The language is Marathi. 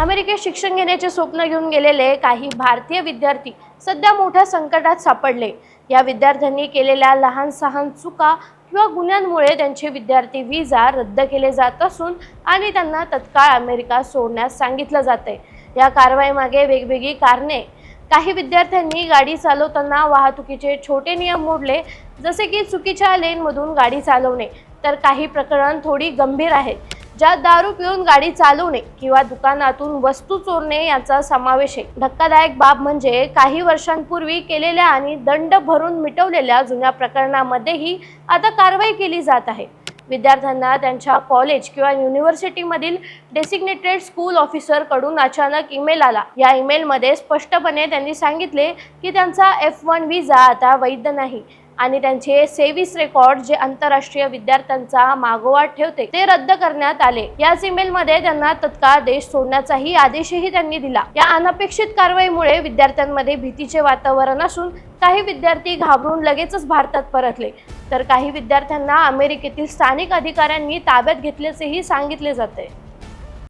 अमेरिकेत शिक्षण घेण्याचे स्वप्न घेऊन गेलेले काही भारतीय विद्यार्थी सध्या मोठ्या संकटात सापडले। या विद्यार्थ्यांनी केलेल्या लहान सहान चुका किंवा गुन्ह्यांमुळे त्यांचे विद्यार्थी व्हिसा रद्द केले जात असून आणि त्यांना तत्काळ अमेरिका सोडण्यास सांगितलं जातंय। या कारवाईमागे वेगवेगळी कारणे। काही विद्यार्थ्यांनी गाडी चालवताना वाहतुकीचे छोटे नियम मोडले, जसे की चुकीच्या लेनमधून गाडी चालवणे, तर काही प्रकरण थोडी गंभीर आहेत, ज्यात दारू पिऊन गाडी चालवणे किंवा दुकानातून वस्तू चोरणे यांचा समावेश आहे। धक्कादायक बाब म्हणजे काही वर्षांपूर्वी केलेल्या आणि दंड भरून मिटवलेल्या जुन्या प्रकरणांमध्येही आता कारवाई केली जात आहे। विद्यार्थ्यांना त्यांच्या कॉलेज किंवा युनिव्हर्सिटीमधील डेसिग्नेटेड स्कूल ऑफिसर कडून अचानक ईमेल आला। या ईमेलमध्ये स्पष्टपणे त्यांनी सांगितले की त्यांचा F1 व्हिसा आता वैध नाही आणि त्यांचे सेव्हिस रेकॉर्ड जे आंतरराष्ट्रीय विद्यार्थ्यांचा मागोवा ठेवते ते रद्द करण्यात आले। याच ईमेलमध्ये त्यांना तत्काळ देश सोडण्याचाही आदेशही त्यांनी दिला। या अनपेक्षित कारवाईमुळे विद्यार्थ्यांमध्ये भीतीचे वातावरण असून काही विद्यार्थी घाबरून लगेचच भारतात परतले, तर काही विद्यार्थ्यांना अमेरिकेतील स्थानिक अधिकाऱ्यांनी ताब्यात घेतल्याचेही सांगितले जाते।